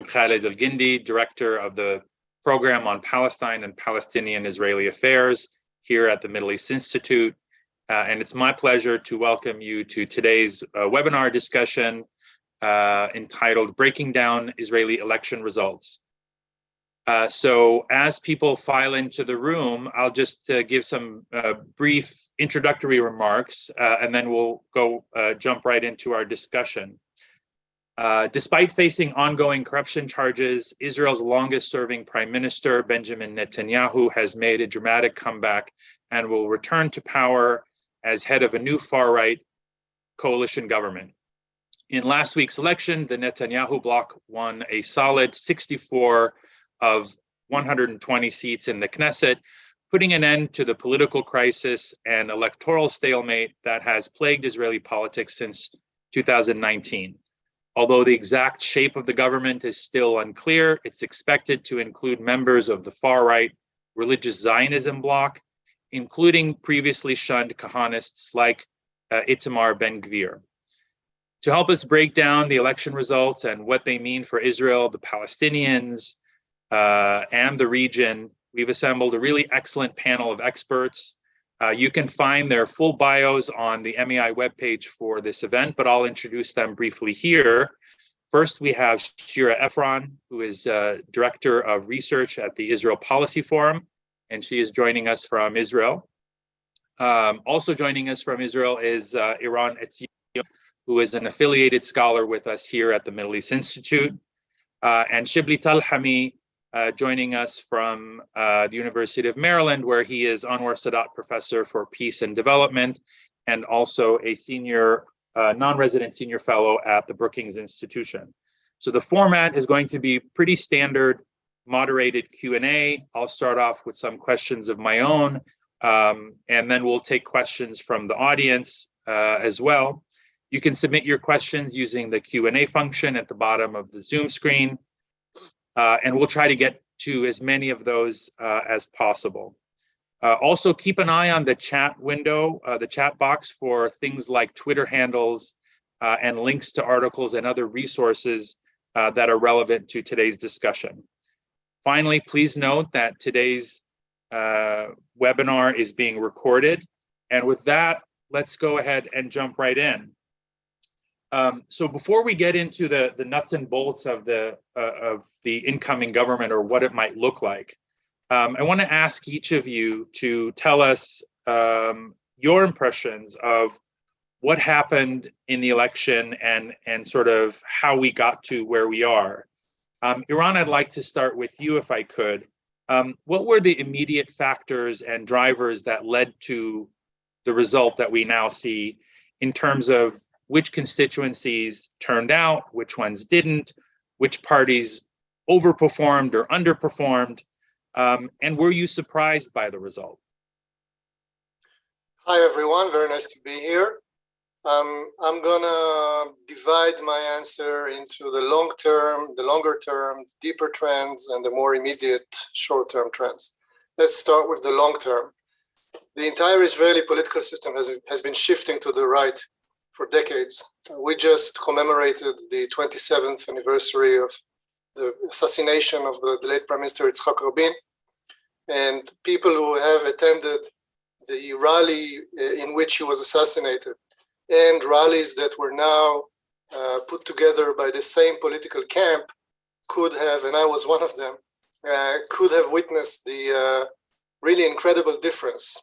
Khalid Al-Gindi, Director of the Program on Palestine and Palestinian-Israeli Affairs here at the Middle East Institute. And it's my pleasure to welcome you to today's webinar discussion entitled Breaking Down Israeli Election Results. So as people file into the room, I'll just give some brief introductory remarks, and then we'll go jump right into our discussion. Despite facing ongoing corruption charges, Israel's longest-serving Prime Minister, Benjamin Netanyahu, has made a dramatic comeback and will return to power as head of a new far-right coalition government. In last week's election, the Netanyahu bloc won a solid 64 of 120 seats in the Knesset, putting an end to the political crisis and electoral stalemate that has plagued Israeli politics since 2019. Although the exact shape of the government is still unclear, it's expected to include members of the far-right religious Zionism bloc, including previously shunned Kahanists like Itamar Ben-Gvir. To help us break down the election results and what they mean for Israel, the Palestinians, and the region, we've assembled a really excellent panel of experts. You can find their full bios on the MEI webpage for this event, but I'll introduce them briefly here. First, we have Shira Efron, who is Director of Research at the Israel Policy Forum, and she is joining us from Israel. Also joining us from Israel is Iran Etzion, who is an affiliated scholar with us here at the Middle East Institute, and Shibli Talhami, joining us from the University of Maryland, where he is Anwar Sadat Professor for Peace and Development, and also a senior, non-resident senior fellow at the Brookings Institution. So the format is going to be pretty standard, moderated Q&A. I'll start off with some questions of my own, and then we'll take questions from the audience as well. You can submit your questions using the Q&A function at the bottom of the Zoom screen. And we'll try to get to as many of those as possible. Also, keep an eye on the chat window, the chat box, for things like Twitter handles and links to articles and other resources that are relevant to today's discussion. Finally, please note that today's webinar is being recorded. And with that, let's go ahead and jump right in. So before we get into the nuts and bolts of the incoming government, or what it might look like, I want to ask each of you to tell us your impressions of what happened in the election and sort of how we got to where we are. Iran, I'd like to start with you if I could. What were the immediate factors and drivers that led to the result that we now see in terms of which constituencies turned out, which ones didn't, which parties overperformed or underperformed, and were you surprised by the result? Hi, everyone. Very nice to be here. I'm gonna divide my answer into the long term, the longer term, deeper trends, and the more immediate short-term trends. Let's start with the long term. The entire Israeli political system has been shifting to the right for decades. We just commemorated the 27th anniversary of the assassination of the late Prime Minister Yitzhak Rabin, and people who have attended the rally in which he was assassinated, and rallies that were now put together by the same political camp could have, and I was one of them, could have witnessed the really incredible difference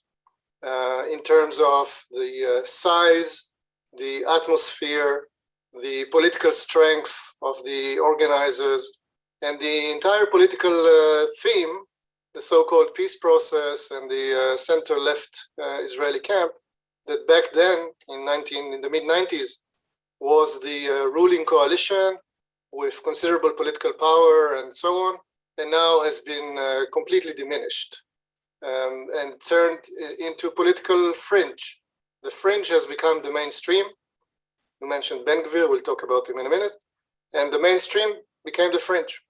in terms of the size, the atmosphere, the political strength of the organizers, and the entire political theme, the so-called peace process and the center-left Israeli camp, that back then in the mid-90s was the ruling coalition with considerable political power and so on, and now has been completely diminished and turned into political fringe. The fringe has become the mainstream. You mentioned Ben-Gvir, we'll talk about him in a minute. And the mainstream became the fringe.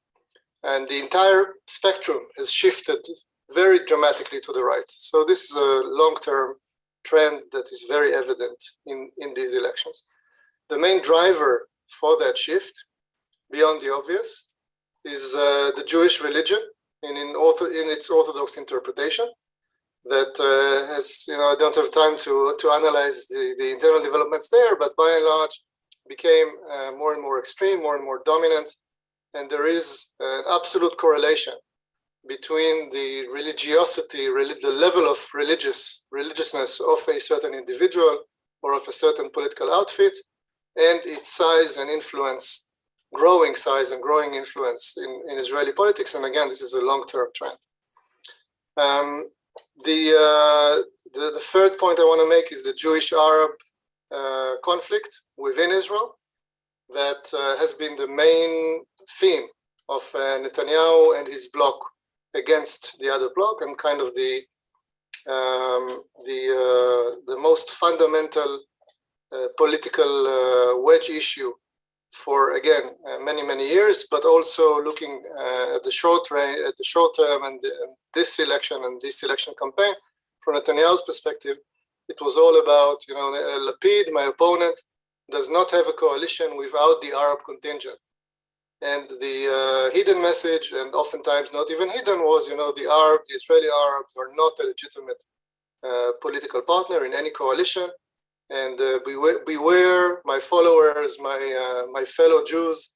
And the entire spectrum has shifted very dramatically to the right. So this is a long-term trend that is very evident in these elections. The main driver for that shift, beyond the obvious, the Jewish religion in its Orthodox interpretation. That has, I don't have time to analyze the internal developments there, but by and large became more and more extreme, more and more dominant. And there is an absolute correlation between the religiosity, the level of religiousness of a certain individual or of a certain political outfit, and its size and influence, growing size and growing influence in Israeli politics. And again, this is a long-term trend. The third point I want to make is the Jewish-Arab conflict within Israel that has been the main theme of Netanyahu and his bloc against the other bloc, and kind of the most fundamental political wedge issue for, again, many years, but also looking at the short term and this election and this election campaign. From Netanyahu's perspective, it was all about, Lapid, my opponent, does not have a coalition without the Arab contingent. And the hidden message, and oftentimes not even hidden, was, the Israeli Arabs are not a legitimate political partner in any coalition. And beware, my followers, my fellow Jews.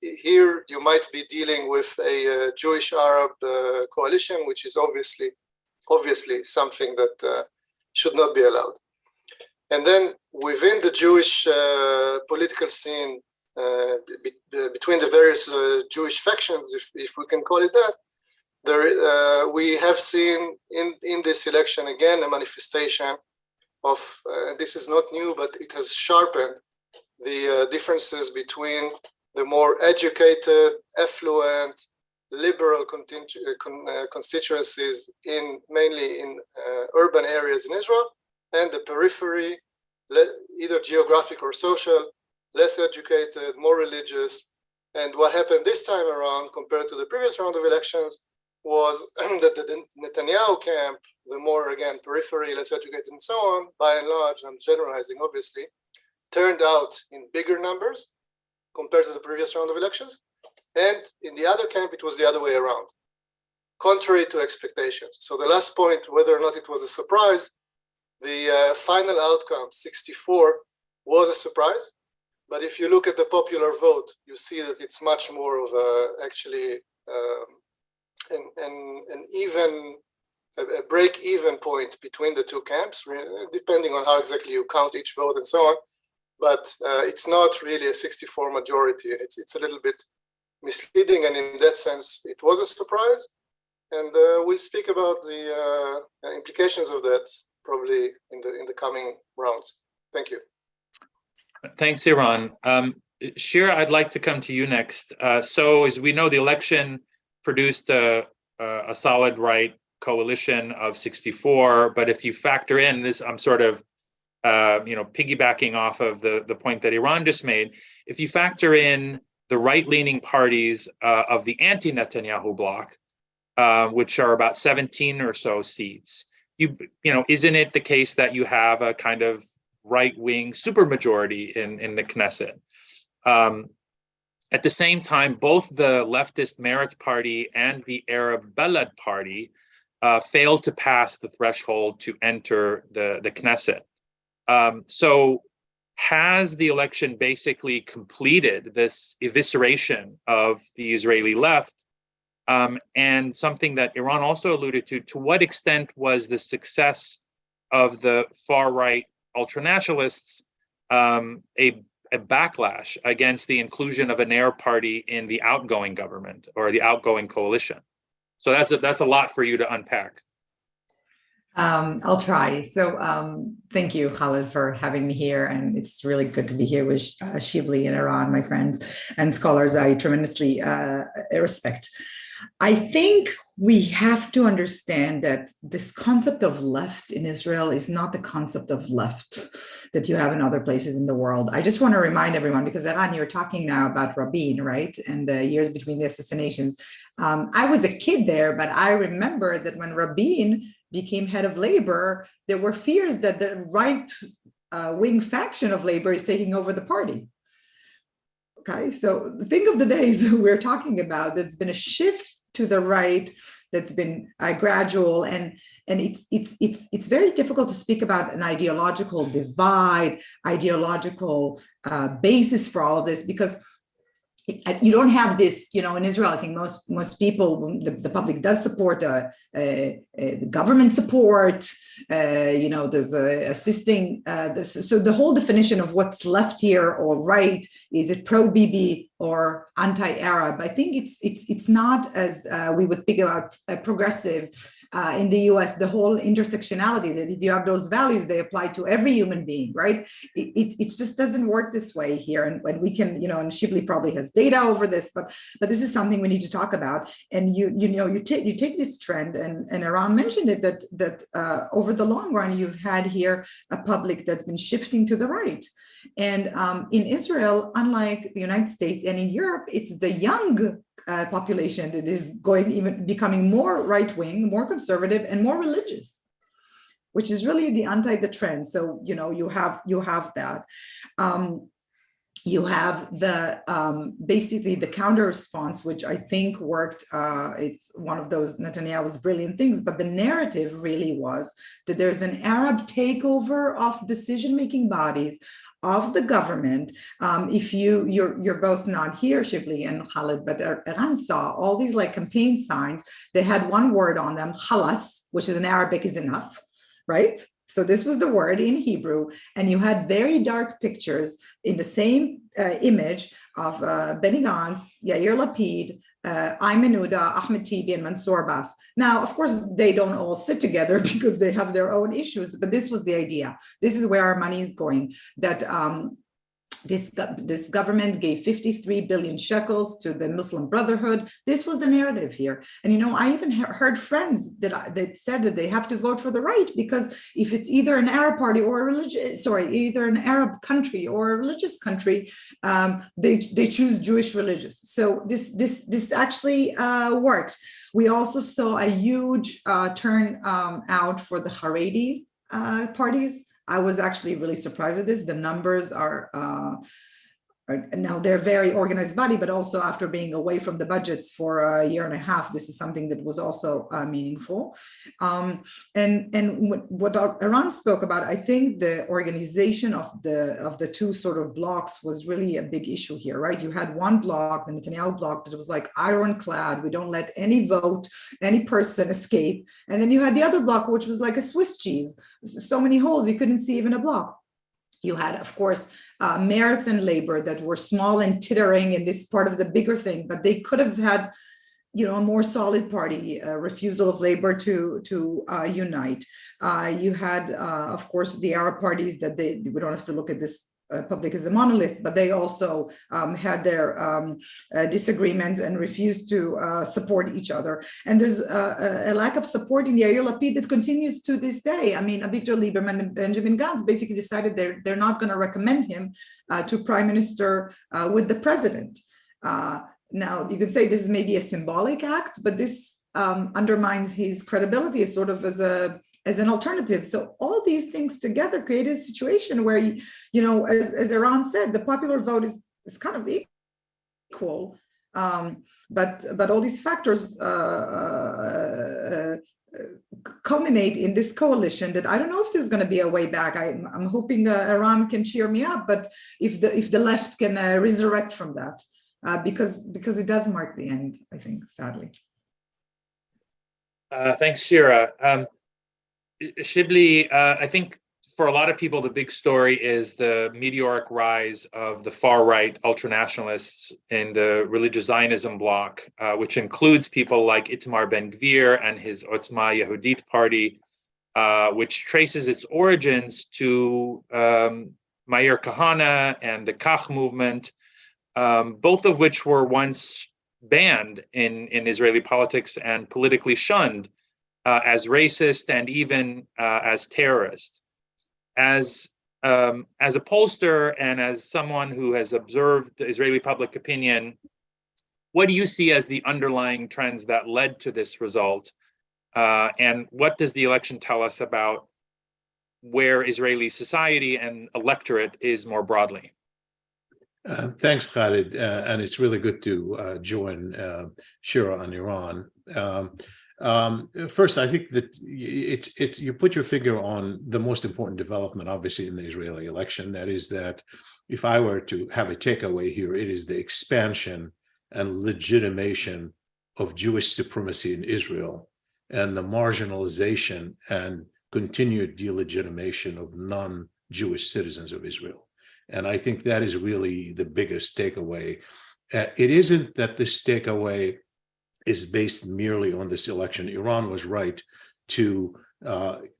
Here you might be dealing with a Jewish-Arab coalition, which is obviously something that should not be allowed. And then within the Jewish political scene, between the various Jewish factions, if we can call it that, we have seen in this election again a manifestation of, this is not new, but it has sharpened the differences between the more educated, affluent, liberal constituencies mainly in urban areas in Israel, and the periphery, either geographic or social, less educated, more religious. And what happened this time around compared to the previous round of elections was that the Netanyahu camp, the more, again, periphery, less educated and so on, by and large, I'm generalizing obviously, turned out in bigger numbers compared to the previous round of elections. And in the other camp, it was the other way around, contrary to expectations. So the last point, whether or not it was a surprise, the final outcome, 64, was a surprise. But if you look at the popular vote, you see that it's much more of actually a break-even point between the two camps, depending on how exactly you count each vote and so on. But it's not really a 64 majority. It's a little bit misleading, and in that sense, it was a surprise. And we'll speak about the implications of that probably in the coming rounds. Thank you. Thanks, Iran. Shira, I'd like to come to you next. So as we know, the election produced a solid right coalition of 64, but if you factor in this, I'm sort of piggybacking off of the point that Iran just made. If you factor in the right-leaning parties of the anti-Netanyahu bloc, which are about 17 or so seats, isn't it the case that you have a kind of right-wing supermajority in the Knesset? At the same time, both the leftist Meretz party and the Arab Balad party failed to pass the threshold to enter the Knesset. So has the election basically completed this evisceration of the Israeli left? And something that Iran also alluded to what extent was the success of the far-right ultranationalists a backlash against the inclusion of an Arab party in the outgoing government or the outgoing coalition? So that's a lot for you to unpack. I'll try. So thank you, Khaled, for having me here. And it's really good to be here with Shibli and Iran, my friends and scholars I tremendously respect. I think we have to understand that this concept of left in Israel is not the concept of left that you have in other places in the world. I just want to remind everyone, because Iran, you're talking now about Rabin, right? And the years between the assassinations. I was a kid there, but I remember that when Rabin became head of labor, there were fears that the right wing faction of labor is taking over the party. Okay, so think of the days we're talking about. There's been a shift to the right that's been gradual, and it's very difficult to speak about an ideological divide, ideological basis for all of this, because you don't have this, in Israel. I think most people, the public does support the government support. There's assisting. So the whole definition of what's left here or right, is it pro-Bibi or anti-Arab? I think it's not as we would think about progressive. In the US, the whole intersectionality, that if you have those values, they apply to every human being, right? It just doesn't work this way here. And when we can, and Shibli probably has data over this, but this is something we need to talk about. And you take this trend, and Eran mentioned it, that over the long run, you've had here a public that's been shifting to the right. And in Israel, unlike the United States and in Europe, it's the young population that is becoming more right-wing, more conservative, and more religious, which is really the trend. So you have that. You have the basically the counter response, which I think worked. It's one of those Netanyahu's brilliant things, but the narrative really was that there's an Arab takeover of decision-making bodies of the government. If you're both not here, Shibli and Khalid, but Eran saw all these campaign signs. They had one word on them, halas, which is in Arabic is enough, right? So this was the word in Hebrew, and you had very dark pictures in the same image of Benny Gantz, Yair Lapid, Ayman Uda, Ahmed Tibi, and Mansour Abbas. Now, of course, they don't all sit together because they have their own issues, but this was the idea. This is where our money is going, that this government gave 53 billion shekels to the Muslim Brotherhood. This was the narrative here. And, I even heard friends that said that they have to vote for the right, because if it's either an Arab party or either an Arab country or a religious country, they choose Jewish religious. So this actually worked. We also saw a huge turn out for the Haredi parties. I was actually really surprised at this. The numbers are now they're very organized body, but also after being away from the budgets for a year and a half, this is something that was also meaningful. And what Eran spoke about, I think the organization of the two sort of blocks was really a big issue here, right? You had one block, the Netanyahu block, that was like ironclad. We don't let any vote, any person escape. And then you had the other block, which was like a Swiss cheese. So many holes, you couldn't see even a block. You had, of course, Meretz and Labor that were small and tittering in this part of the bigger thing, but they could have had, a more solid party, refusal of Labor to unite. You had, of course, the Arab parties that we don't have to look at this public as a monolith, but they also had their disagreements and refused to support each other. And there's a lack of support in Yair Lapid that continues to this day. I mean, Avigdor Lieberman and Benjamin Gantz basically decided they're not going to recommend him to prime minister with the president. Now, you could say this is maybe a symbolic act, but this undermines his credibility as sort of as an alternative. So all these things together created a situation where, as Eran said, the popular vote is kind of equal, but all these factors culminate in this coalition that I don't know if there's going to be a way back. I'm hoping Eran can cheer me up, but if the left can resurrect from that, because it does mark the end, I think, sadly. Thanks, Shira. Shibli, I think for a lot of people, the big story is the meteoric rise of the far-right ultranationalists in the religious Zionism bloc, which includes people like Itamar Ben-Gvir and his Otzma Yehudit party, which traces its origins to Meir Kahane and the Kach movement, both of which were once banned in Israeli politics and politically shunned as racist and even as terrorist. As a pollster and as someone who has observed Israeli public opinion, what do you see as the underlying trends that led to this result? And what does the election tell us about where Israeli society and electorate is more broadly? Thanks, Khalid, and it's really good to join Shira on Iran. First, I think that it's you put your finger on the most important development, obviously, in the Israeli election. That is that if I were to have a takeaway here, it is the expansion and legitimation of Jewish supremacy in Israel and the marginalization and continued delegitimation of non-Jewish citizens of Israel. And I think that is really the biggest takeaway. It isn't that this takeaway is based merely on this election. Iran was right to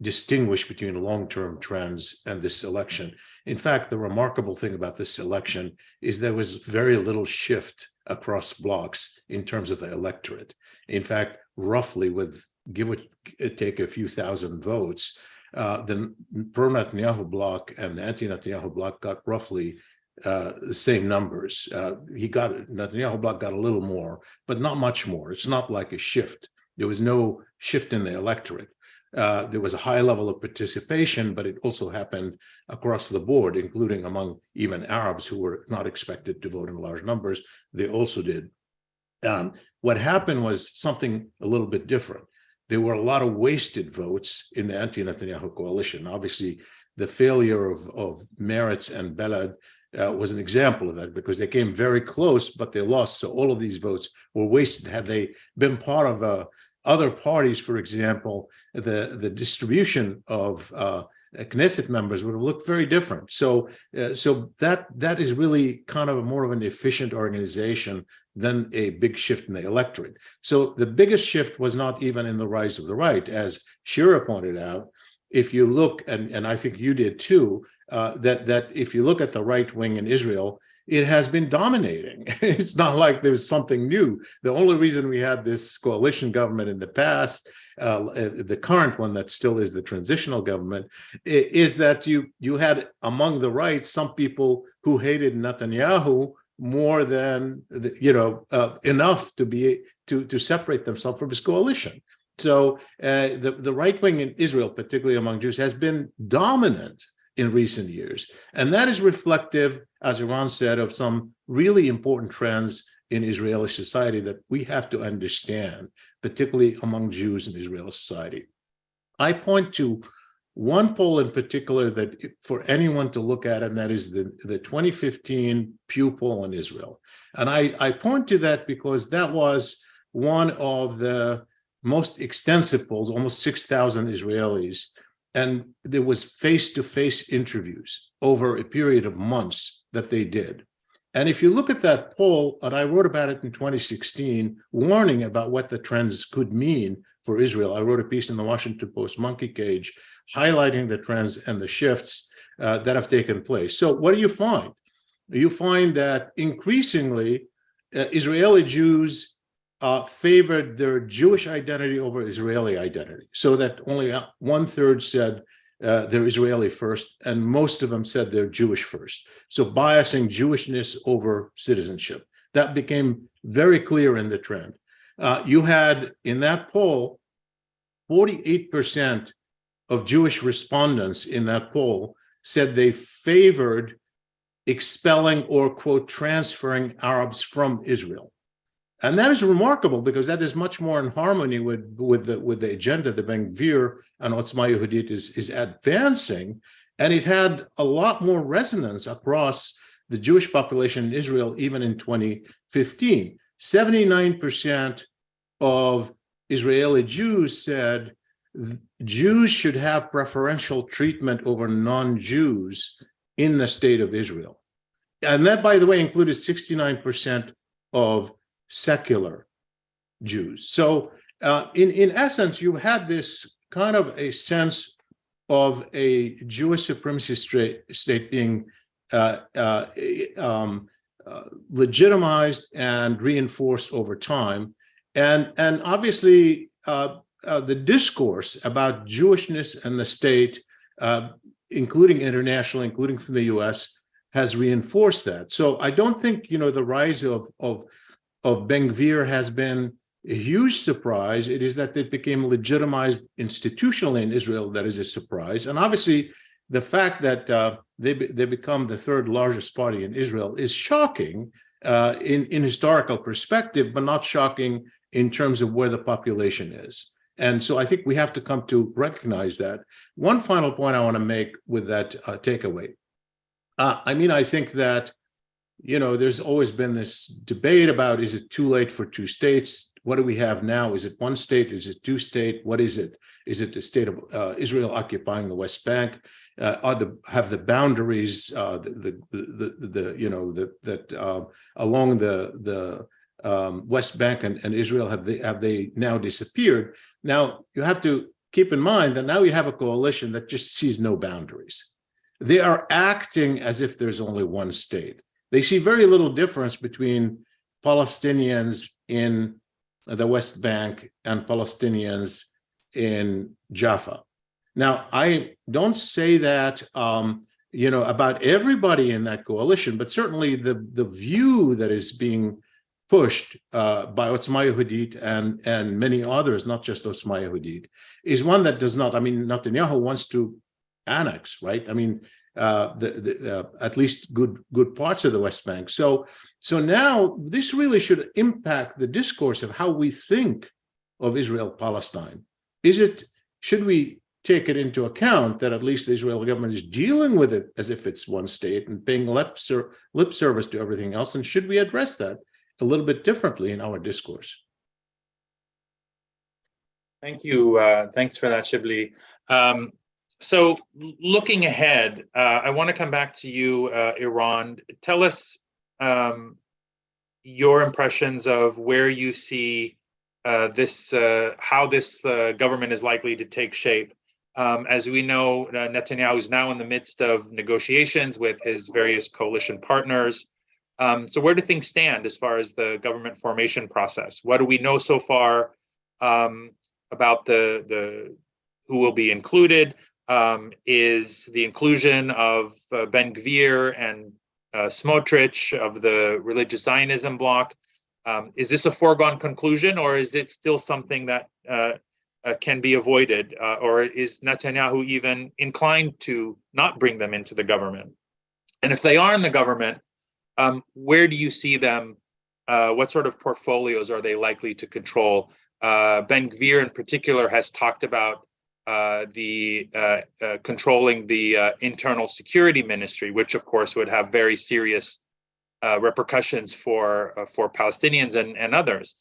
distinguish between long-term trends and this election. In fact, the remarkable thing about this election is there was very little shift across blocks in terms of the electorate. In fact, roughly with give or take a few thousand votes, the pro-Netanyahu bloc and the anti-Netanyahu bloc got roughly the same numbers. Netanyahu bloc got a little more, but not much more. It's not like a shift. There was no shift in the electorate. There was a high level of participation, but it also happened across the board, including among even Arabs who were not expected to vote in large numbers. They also did. What happened was something a little bit different. There were a lot of wasted votes in the anti-Netanyahu coalition. Obviously, the failure of Meretz and Balad was an example of that because they came very close, but they lost. So all of these votes were wasted. Had they been part of other parties, for example, the distribution of Knesset members would have looked very different. So that is really kind of more of an efficient organization than a big shift in the electorate. So the biggest shift was not even in the rise of the right, as Shira pointed out. If you look, and I think you did too, that if you look at the right wing in Israel, it has been dominating. It's not like there's something new. The only reason we had this coalition government in the past, the current one that still is the transitional government, is that you had among the right some people who hated Netanyahu more than enough to separate themselves from his coalition. So the right wing in Israel, particularly among Jews, has been dominant in recent years. And that is reflective, as Iran said, of some really important trends in Israeli society that we have to understand, particularly among Jews in Israeli society. I point to one poll in particular that for anyone to look at, and that is the 2015 Pew poll in Israel. And I point to that because that was one of the most extensive polls, almost 6,000 Israelis. And there was face-to-face interviews over a period of months that they did. And if you look at that poll, and I wrote about it in 2016, warning about what the trends could mean for Israel. I wrote a piece in the Washington Post Monkey Cage highlighting the trends and the shifts that have taken place. So what do you find? You find that increasingly Israeli Jews favored their Jewish identity over Israeli identity, so that only 1/3 said they're Israeli first, and most of them said they're Jewish first. So biasing Jewishness over citizenship. That became very clear in the trend. You had in that poll, 48% of Jewish respondents in that poll said they favored expelling or, quote, transferring Arabs from Israel. And that is remarkable because that is much more in harmony with the agenda that Ben-Gvir and Otzma Yehudit is advancing. And it had a lot more resonance across the Jewish population in Israel, even in 2015. 79% of Israeli Jews said Jews should have preferential treatment over non-Jews in the state of Israel. And that, by the way, included 69% of secular Jews. So in essence, you had this kind of a sense of a Jewish supremacy state being legitimized and reinforced over time. And obviously, the discourse about Jewishness and the state, including internationally, including from the US, has reinforced that. So I don't think, the rise of Ben-Gvir has been a huge surprise. It is that it became legitimized institutionally in Israel that is a surprise. And obviously, the fact that they become the third largest party in Israel is shocking in historical perspective, but not shocking in terms of where the population is. And so I think we have to come to recognize that. One final point I want to make with that takeaway. I think that, there's always been this debate about, is it too late for two states? What do we have now? Is it one state? Is it two state? What is it? Is it the state of Israel occupying the West Bank? Have the boundaries along the West Bank and Israel, have they now disappeared? Now you have to keep in mind that now you have a coalition that just sees no boundaries. They are acting as if there's only one state. They see very little difference between Palestinians in the West Bank and Palestinians in Jaffa. Now, I don't say that, about everybody in that coalition, but certainly the view that is being pushed by Otzma Yehudit and many others, not just Otzma Yehudit, is one that does not. Netanyahu wants to annex, right? At least good parts of the West Bank. So now this really should impact the discourse of how we think of Israel-Palestine. Should we take it into account that at least the Israeli government is dealing with it as if it's one state and paying lip service to everything else? And should we address that a little bit differently in our discourse? Thank you. Thanks for that, Shibli. So looking ahead, I want to come back to you, Iran. Tell us your impressions of where you see how this government is likely to take shape. As we know, Netanyahu is now in the midst of negotiations with his various coalition partners. So where do things stand as far as the government formation process? What do we know so far about the who will be included? Is the inclusion of Ben Gvir and Smotrich of the religious Zionism bloc, is this a foregone conclusion, or is it still something that can be avoided, or is Netanyahu even inclined to not bring them into the government? And if they are in the government, where do you see them? What sort of portfolios are they likely to control? Ben Gvir in particular has talked about controlling the internal security ministry, which of course would have very serious repercussions for Palestinians and others.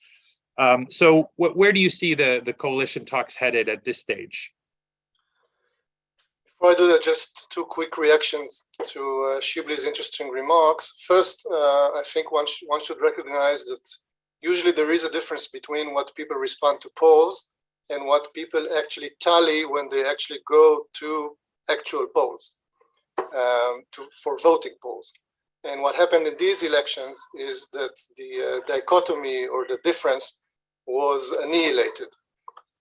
So where do you see the coalition talks headed at this stage? Before I do that, just two quick reactions to Shibli's interesting remarks. First, I think one should recognize that usually there is a difference between what people respond to polls and what people actually tally when they actually go to actual polls, for voting polls. And what happened in these elections is that the dichotomy or the difference was annihilated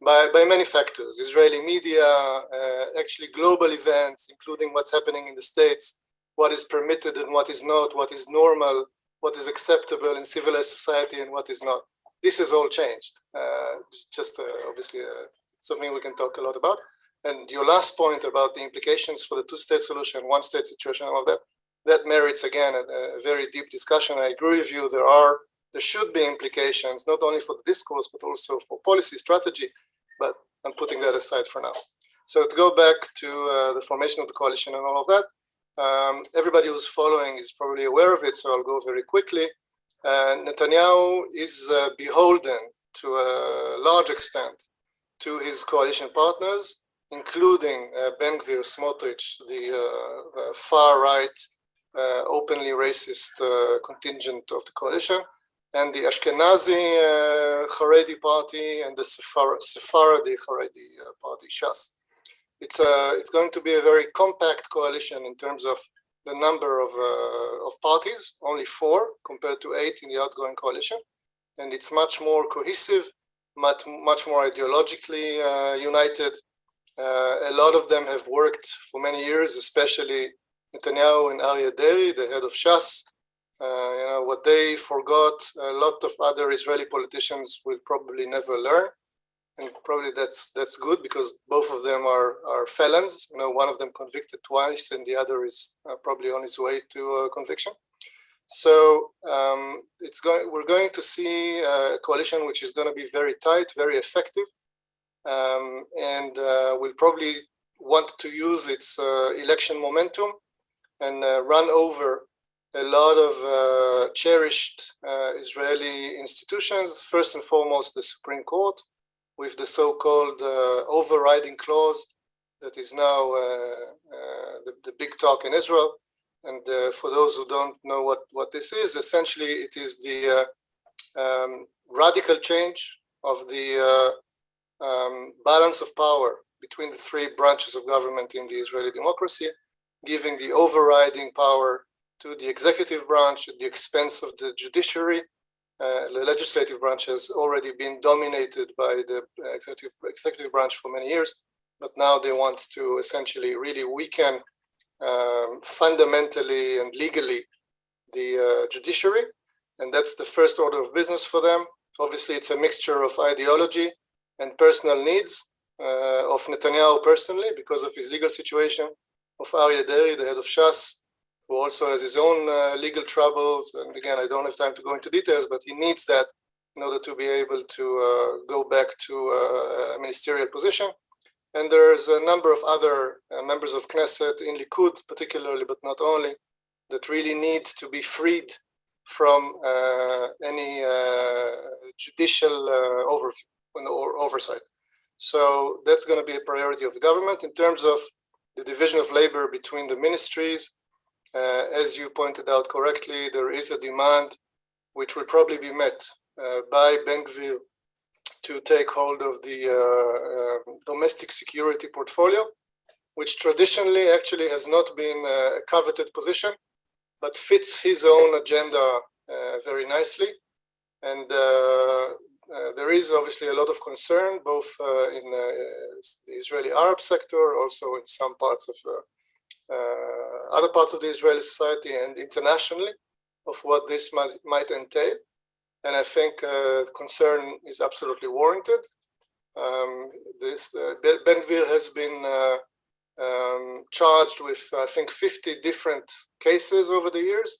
by many factors. Israeli media, actually global events, including what's happening in the States, what is permitted and what is not, what is normal, what is acceptable in civilized society and what is not. This has all changed. It's just obviously something we can talk a lot about. And your last point about the implications for the two-state solution, one-state situation, all of that, that merits, again, a very deep discussion. I agree with you. There should be implications, not only for the discourse, but also for policy strategy. But I'm putting that aside for now. So to go back to the formation of the coalition and all of that, everybody who's following is probably aware of it, so I'll go very quickly. Netanyahu is beholden to a large extent to his coalition partners, including Ben Gvir, Smotrich, the far-right, openly racist contingent of the coalition, and the Ashkenazi Haredi party and the Sephardi Haredi party, Shas. It's going to be a very compact coalition in terms of the number of parties, only 4 compared to 8 in the outgoing coalition. And it's much more cohesive, much more ideologically united. A lot of them have worked for many years, especially Netanyahu and Aryeh Deri, the head of Shas. What they forgot, a lot of other Israeli politicians will probably never learn. and probably that's good because both of them are felons. One of them convicted twice, and the other is probably on his way to conviction. So we're going to see a coalition which is going to be very tight, very effective, and will probably want to use its election momentum and run over a lot of cherished Israeli institutions, first and foremost the Supreme Court, with the so-called overriding clause that is now the big talk in Israel. And for those who don't know what this is, essentially it is the radical change of the balance of power between the three branches of government in the Israeli democracy, giving the overriding power to the executive branch at the expense of the judiciary. The legislative branch has already been dominated by the executive branch for many years, but now they want to essentially really weaken fundamentally and legally the judiciary, and that's the first order of business for them. Obviously, it's a mixture of ideology and personal needs of Netanyahu personally because of his legal situation, of Aryeh Deri, the head of Shas, who also has his own legal troubles. And again, I don't have time to go into details, but he needs that in order to be able to go back to a ministerial position. And there's a number of other members of Knesset in Likud, particularly, but not only, that really need to be freed from any judicial overview or oversight. So that's going to be a priority of the government. In terms of the division of labor between the ministries, as you pointed out correctly, there is a demand which will probably be met by Ben-Gvir to take hold of the domestic security portfolio, which traditionally actually has not been a coveted position, but fits his own agenda very nicely. And there is obviously a lot of concern, both in the Israeli Arab sector, also in some parts of other parts of the Israeli society and internationally, of what this might entail. And I think concern is absolutely warranted. Ben-Gvir has been charged with, I think, 50 different cases over the years,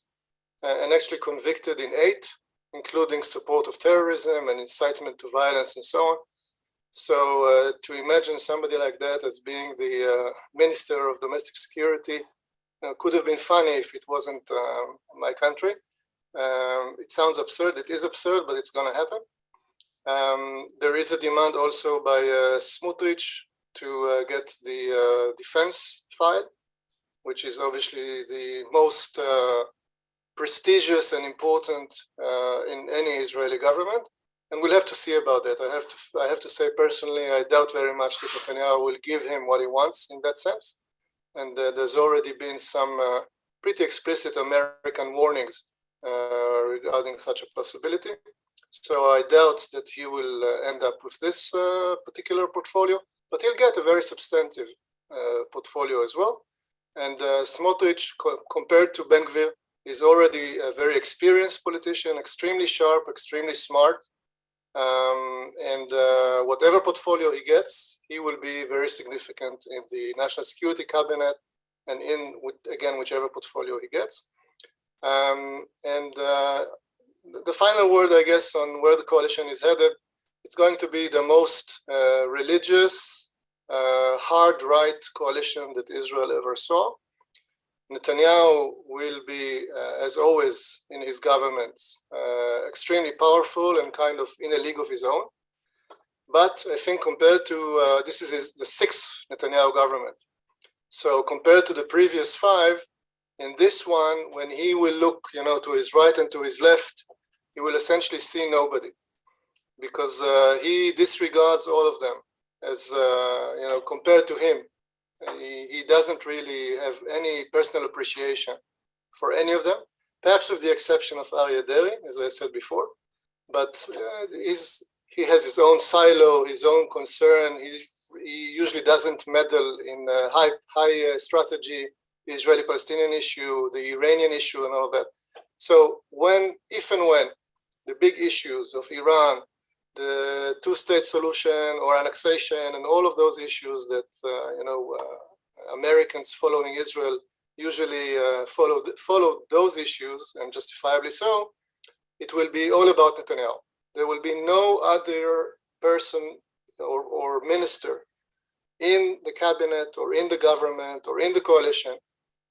and actually convicted in 8, including support of terrorism and incitement to violence and so on. So to imagine somebody like that as being the Minister of Domestic Security could have been funny if it wasn't my country. It sounds absurd. It is absurd, but it's going to happen. There is a demand also by Smotrich to get the defense file, which is obviously the most prestigious and important in any Israeli government. And we'll have to see about that. I have to say personally, I doubt very much that Netanyahu will give him what he wants in that sense. And there's already been some pretty explicit American warnings regarding such a possibility. So I doubt that he will end up with this particular portfolio, but he'll get a very substantive portfolio as well. And Smotrich, compared to Ben-Gvir, is already a very experienced politician, extremely sharp, extremely smart. And whatever portfolio he gets, he will be very significant in the national security cabinet and in, again, whichever portfolio he gets. And the final word, I guess, on where the coalition is headed, it's going to be the most religious, hard-right coalition that Israel ever saw. Netanyahu will be, as always in his governments, extremely powerful and kind of in a league of his own. But I think compared to, this is the 6th Netanyahu government. So compared to the previous 5, in this one, when he will look, to his right and to his left, he will essentially see nobody, because he disregards all of them as, compared to him. He doesn't really have any personal appreciation for any of them, perhaps with the exception of Aryeh Deri, as I said before. But he has his own silo, his own concern. He usually doesn't meddle in high strategy, the Israeli-Palestinian issue, the Iranian issue, and all that. So if and when the big issues of Iran the two-state solution or annexation and all of those issues that Americans following Israel usually follow those issues, and justifiably so, it will be all about Netanyahu. There will be no other person or minister in the cabinet or in the government or in the coalition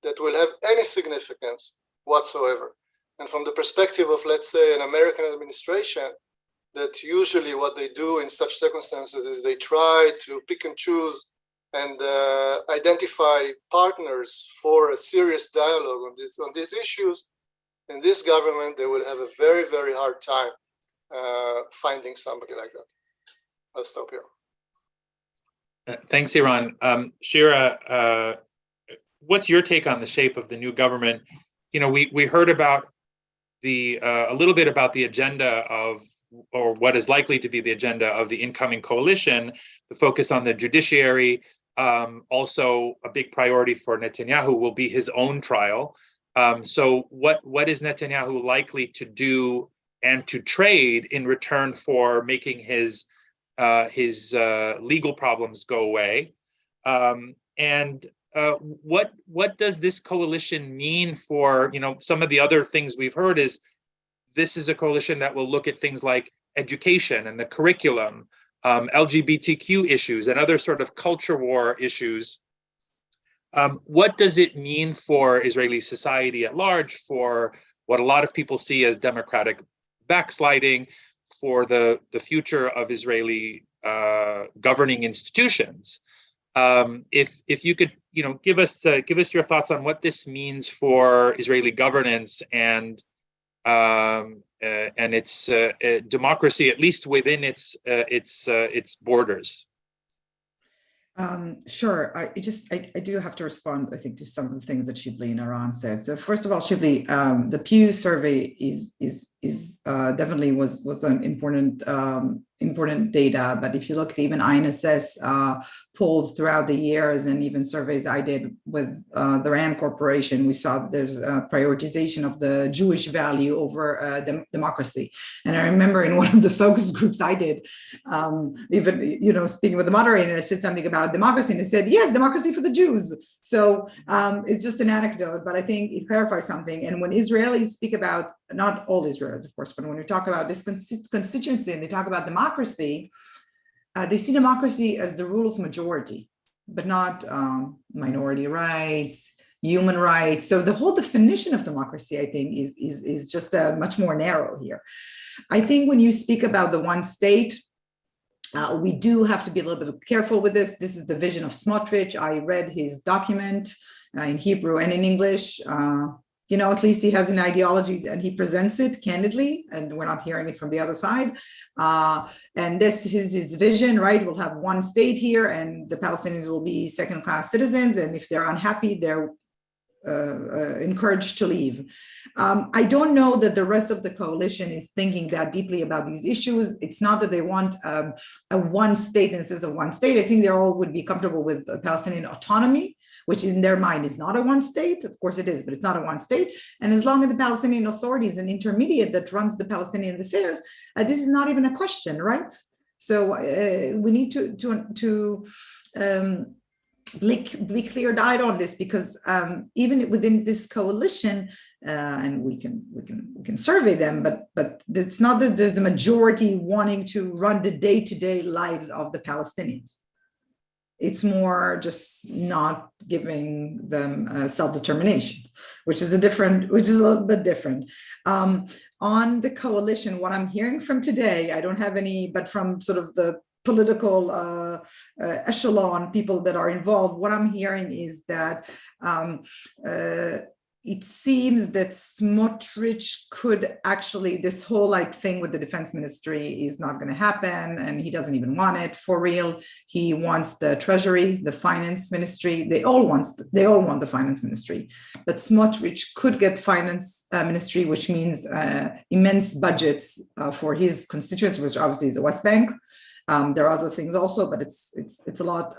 that will have any significance whatsoever. And from the perspective of, let's say, an American administration, that usually what they do in such circumstances is they try to pick and choose and identify partners for a serious dialogue on these issues. In this government, they will have a very, very hard time finding somebody like that. I'll stop here. Thanks, Iran. Shira, what's your take on the shape of the new government? We heard about a little bit about the agenda or what is likely to be the agenda of the incoming coalition, the focus on the judiciary. Also, a big priority for Netanyahu will be his own trial. So what is Netanyahu likely to do and to trade in return for making his legal problems go away? What does this coalition mean for, some of the other things we've heard is this is a coalition that will look at things like education and the curriculum, LGBTQ issues and other sort of culture war issues. What does it mean for Israeli society at large, for what a lot of people see as democratic backsliding, for the future of Israeli governing institutions? If you could, give us your thoughts on what this means for Israeli governance and its democracy, at least within its borders. Sure. I do have to respond, I think, to some of the things that Shibli and Iran said. So first of all, Shibli, the Pew survey is definitely was an important data. But if you look at even INSS polls throughout the years and even surveys I did with the RAND Corporation, we saw there's a prioritization of the Jewish value over democracy. And I remember in one of the focus groups I did, even speaking with the moderator, I said something about democracy, and they said, yes, democracy for the Jews. So it's just an anecdote, but I think it clarifies something. And when Israelis speak about, not all Israelis, of course, but when we talk about this constituency and they talk about democracy, they see democracy as the rule of majority, but not minority rights, human rights. So the whole definition of democracy, I think, is just much more narrow here. I think when you speak about the one state, we do have to be a little bit careful with this. This is the vision of Smotrich. I read his document in Hebrew and in English. At least he has an ideology and he presents it candidly, and we're not hearing it from the other side. And this is his vision, right? We'll have one state here and the Palestinians will be second-class citizens. And if they're unhappy, they're encouraged to leave. I don't know that the rest of the coalition is thinking that deeply about these issues. It's not that they want a one state instead of one state. I think they all would be comfortable with Palestinian autonomy, which in their mind is not a one state. Of course it is, but it's not a one state. And as long as the Palestinian Authority is an intermediate that runs the Palestinian affairs, this is not even a question, right? So we need to be clear-eyed on this, because even within this coalition, and we can survey them, but it's not that there's a majority wanting to run the day-to-day lives of the Palestinians. It's more just not giving them self-determination, which is a little bit different. On the coalition, what I'm hearing from today, I don't have any, but from sort of the political echelon, people that are involved, what I'm hearing is that it seems that Smotrich could actually, this whole thing with the defense ministry is not going to happen, and he doesn't even want it for real. He wants the treasury, the finance ministry. They all want the finance ministry, but Smotrich could get finance ministry, which means immense budgets for his constituents, which obviously is the West Bank. There are other things also, but it's a lot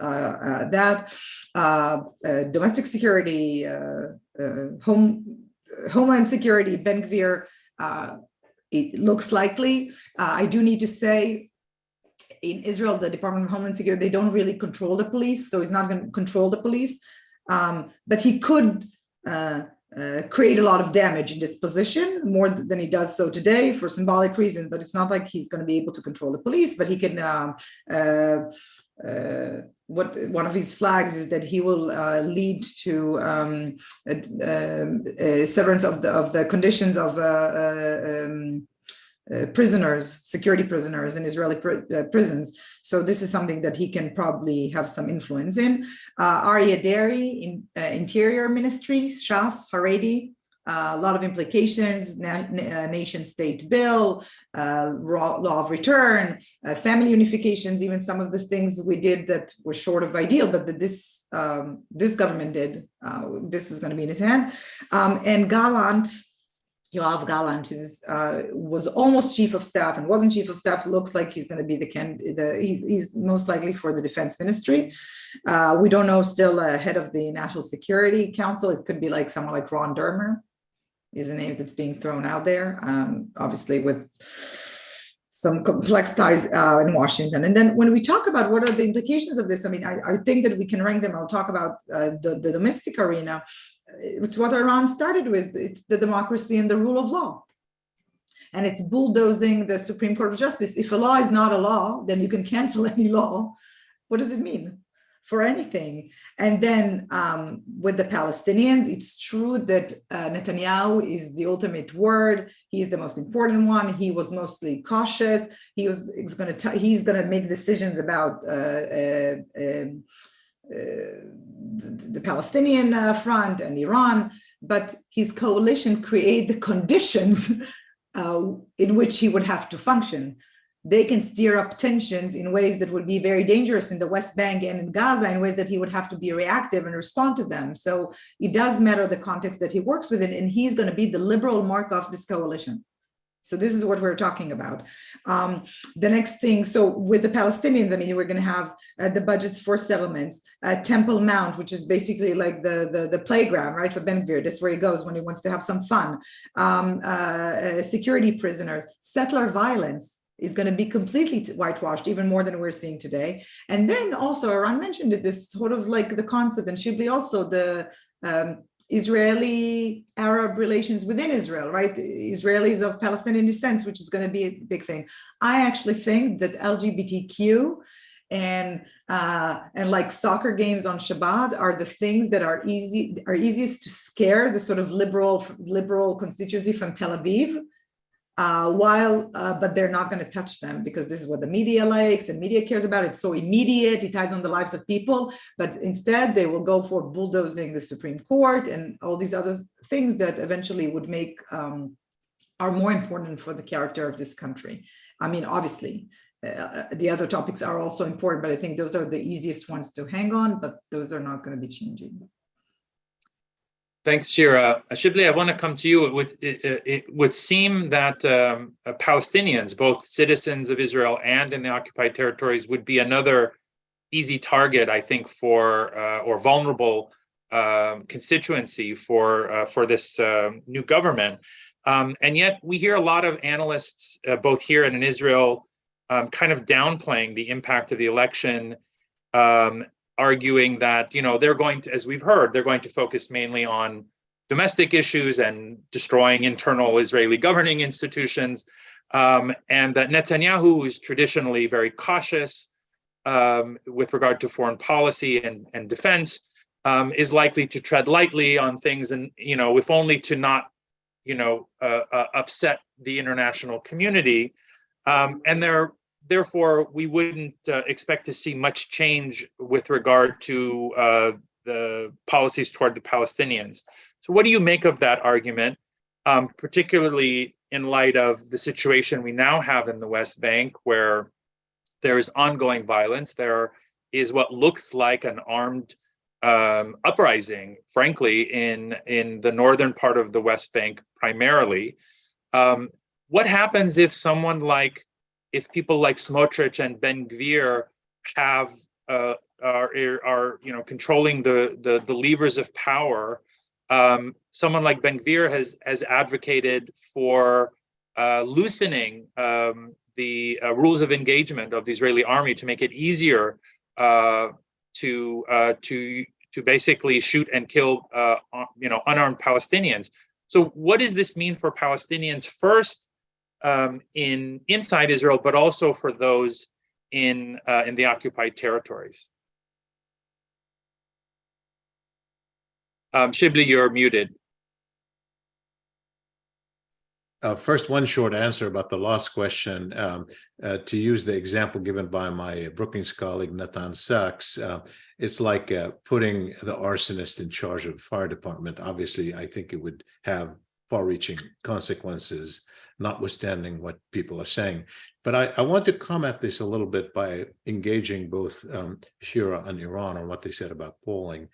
domestic security, homeland security, Ben Gvir, it looks likely. I do need to say, in Israel, the Department of Homeland Security, they don't really control the police, so he's not going to control the police. But he could create a lot of damage in this position, more than he does so today for symbolic reasons. But it's not like he's going to be able to control the police, but he can. What one of his flags is that he will lead to severance of the conditions of prisoners, security prisoners in Israeli prisons. So this is something that he can probably have some influence in. Aryeh Deri in Interior Ministry, Shas, Haredi, a lot of implications, nation state bill, law of return, family unifications, even some of the things we did that were short of ideal, but that this government did. This is going to be in his hand. And Gallant, Yoav Gallant, who was almost chief of staff and wasn't chief of staff, looks like he's going to be he's most likely for the defense ministry. We don't know still head of the National Security Council. It could be like someone like Ron Dermer is a name that's being thrown out there, obviously with some complex ties in Washington. And then when we talk about what are the implications of this, I mean, I think that we can rank them. I'll talk about the domestic arena. It's what Iran started with. It's the democracy and the rule of law. And it's bulldozing the Supreme Court of Justice. If a law is not a law, then you can cancel any law. What does it mean? For anything. And then with the Palestinians, it's true that Netanyahu is the ultimate word. He's the most important one. He was mostly cautious. He's going to make decisions about the Palestinian front and Iran, but his coalition create the conditions in which he would have to function. They can steer up tensions in ways that would be very dangerous in the West Bank and in Gaza, in ways that he would have to be reactive and respond to them. So it does matter the context that he works within, and he's going to be the liberal mark of this coalition. So this is what we're talking about. The next thing, so with the Palestinians, I mean, we're going to have the budgets for settlements, Temple Mount, which is basically like the playground, right, for Ben Gvir. That's where he goes when he wants to have some fun. Security prisoners, settler violence is going to be completely whitewashed, even more than we're seeing today. And then also, Iran mentioned it, this sort of like the concept, and Shibli also, the Israeli-Arab relations within Israel, right? The Israelis of Palestinian descent, which is going to be a big thing. I actually think that LGBTQ and like soccer games on Shabbat are the things that are easiest to scare the sort of liberal constituency from Tel Aviv. But they're not going to touch them because this is what the media likes and media cares about. It's so immediate, it ties on the lives of people, but instead they will go for bulldozing the Supreme Court and all these other things that eventually would make are more important for the character of this country. I mean, obviously, the other topics are also important, but I think those are the easiest ones to hang on, but those are not going to be changing. Thanks, Shira. Shibli, I want to come to you. It would seem that Palestinians, both citizens of Israel and in the occupied territories, would be another easy target, I think, for or vulnerable constituency for this new government. And yet we hear a lot of analysts, both here and in Israel, kind of downplaying the impact of the election, arguing that, you know, they're going to, as we've heard, they're going to focus mainly on domestic issues and destroying internal Israeli governing institutions, and that Netanyahu is traditionally very cautious with regard to foreign policy and defense, is likely to tread lightly on things, and, you know, if only to not, you know, upset the international community, and therefore, we wouldn't expect to see much change with regard to the policies toward the Palestinians. So what do you make of that argument, particularly in light of the situation we now have in the West Bank, where there is ongoing violence? There is what looks like an armed uprising, frankly, in the northern part of the West Bank primarily. What happens if if people like Smotrich and Ben Gvir are you know, controlling the levers of power? Someone like Ben Gvir has advocated for loosening the rules of engagement of the Israeli army to make it easier to basically shoot and kill unarmed Palestinians. So what does this mean for Palestinians first inside Israel, but also for those in the occupied territories? Shibli, you're muted. First, one short answer about the last question. To use the example given by my Brookings colleague, Nathan Sachs, it's like putting the arsonist in charge of the fire department. Obviously, I think it would have far-reaching consequences, notwithstanding what people are saying. But I want to comment this a little bit by engaging both Shira and Iran on what they said about polling.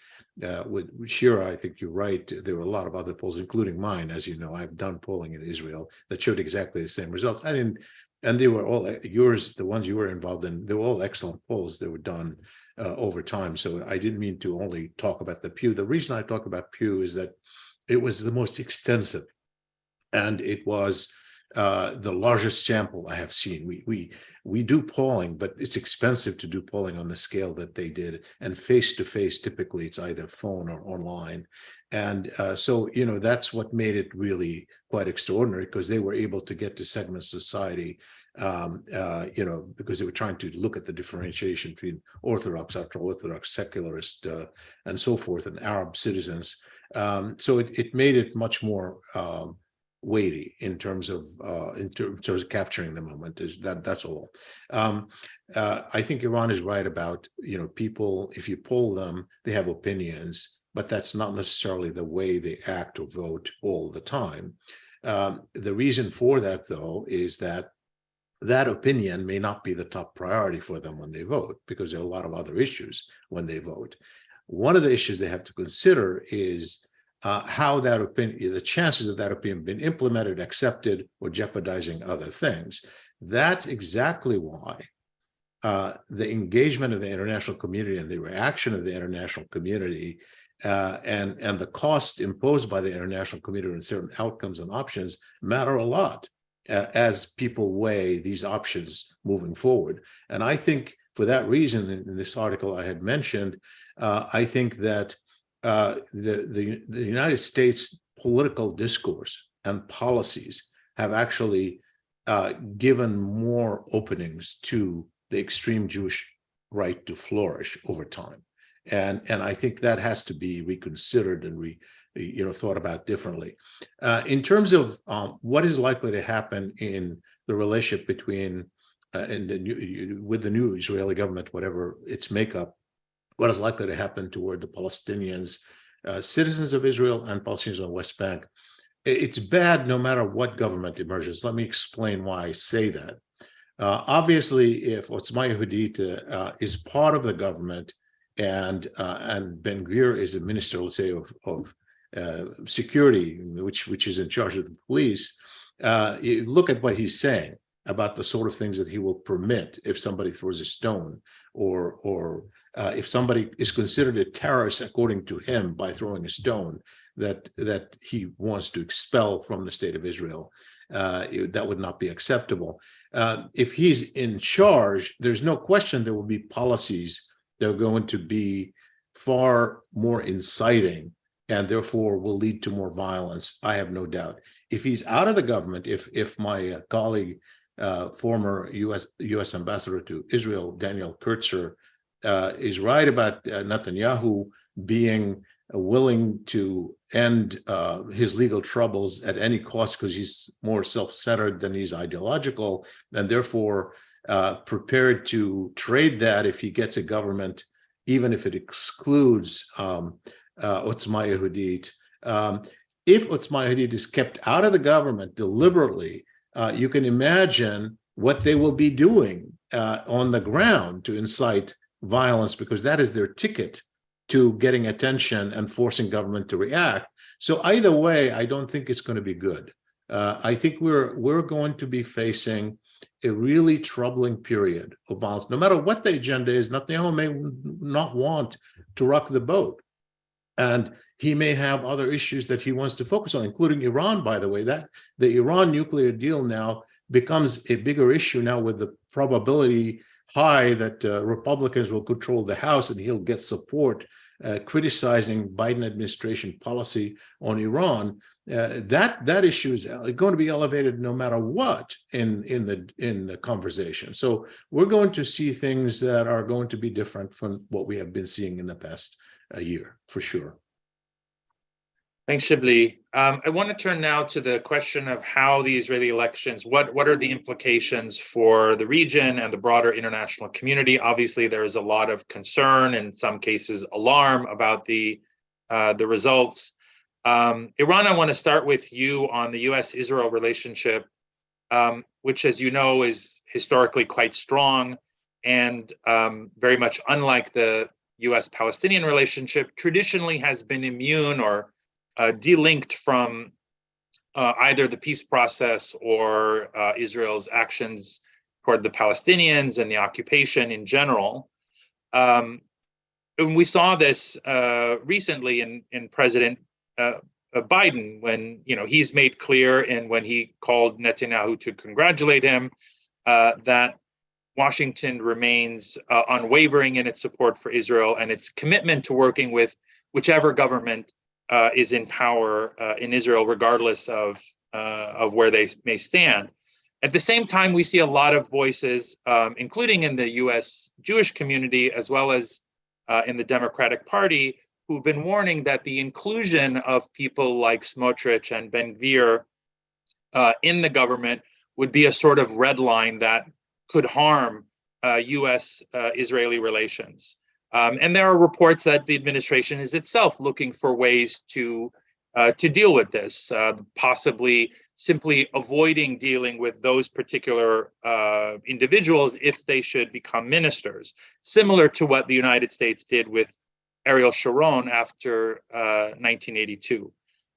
With Shira, I think you're right. There were a lot of other polls, including mine. As you know, I've done polling in Israel that showed exactly the same results. And they were all yours, the ones you were involved in, they were all excellent polls that were done over time. So I didn't mean to only talk about the Pew. The reason I talk about Pew is that it was the most extensive, and it was the largest sample I have seen. We do polling, but it's expensive to do polling on the scale that they did, and face to face. Typically, it's either phone or online, and so that's what made it really quite extraordinary, because they were able to get to segments of society, because they were trying to look at the differentiation between Orthodox, ultra-Orthodox, secularist, and so forth, and Arab citizens. So it made it much more weighty in terms of capturing the moment. That's all. I think Iran is right about people. If you poll them, they have opinions, but that's not necessarily the way they act or vote all the time. The reason for that, though, is that opinion may not be the top priority for them when they vote, because there are a lot of other issues when they vote. One of the issues they have to consider is how that opinion, the chances of that opinion being implemented, accepted, or jeopardizing other things. That's exactly why the engagement of the international community and the reaction of the international community and the cost imposed by the international community on certain outcomes and options matter a lot as people weigh these options moving forward. And I think for that reason, in this article I had mentioned, I think that the United States political discourse and policies have actually given more openings to the extreme Jewish right to flourish over time, and I think that has to be reconsidered and thought about differently. In terms of what is likely to happen in the relationship between with the new Israeli government, whatever its makeup, what is likely to happen toward the Palestinians, citizens of Israel and Palestinians on the West Bank. It's bad no matter what government emerges. Let me explain why I say that. Obviously, if Otzma Yehudit is part of the government and Ben-Gvir is a minister, let's say, of security, which is in charge of the police, you look at what he's saying about the sort of things that he will permit if somebody throws a stone, or if somebody is considered a terrorist according to him by throwing a stone that he wants to expel from the state of Israel. That would not be acceptable. If he's in charge, there's no question there will be policies that are going to be far more inciting and therefore will lead to more violence. I have no doubt. If he's out of the government, if my colleague, former U.S. ambassador to Israel, Daniel Kurtzer, is right about Netanyahu being willing to end his legal troubles at any cost because he's more self-centered than he's ideological, and therefore prepared to trade that if he gets a government, even if it excludes Otzma Yehudit. If Otzma Yehudit is kept out of the government deliberately, you can imagine what they will be doing on the ground to incite violence, because that is their ticket to getting attention and forcing government to react. So either way, I don't think it's going to be good. I think we're going to be facing a really troubling period of violence. No matter what the agenda is, Netanyahu may not want to rock the boat. And he may have other issues that he wants to focus on, including Iran, by the way. That the Iran nuclear deal now becomes a bigger issue now with the probability high that Republicans will control the House and he'll get support criticizing Biden administration policy on Iran. That issue is going to be elevated no matter what in the conversation. So we're going to see things that are going to be different from what we have been seeing in the past year, for sure. Thanks, Shibli. I want to turn now to the question of how the Israeli elections, what are the implications for the region and the broader international community? Obviously, there is a lot of concern, and in some cases alarm, about the results. Iran, I want to start with you on the U.S.-Israel relationship, which, as you know, is historically quite strong and very much unlike the U.S.-Palestinian relationship, traditionally has been immune or delinked from either the peace process or Israel's actions toward the Palestinians and the occupation in general. And we saw this recently in President Biden, when he's made clear, and when he called Netanyahu to congratulate him, that Washington remains unwavering in its support for Israel and its commitment to working with whichever government is in power in Israel, regardless of where they may stand. At the same time, we see a lot of voices, including in the U.S. Jewish community, as well as in the Democratic Party, who've been warning that the inclusion of people like Smotrich and Ben-Gvir in the government would be a sort of red line that could harm U.S.-Israeli relations. And there are reports that the administration is itself looking for ways to deal with this, possibly simply avoiding dealing with those particular individuals if they should become ministers, similar to what the United States did with Ariel Sharon after 1982.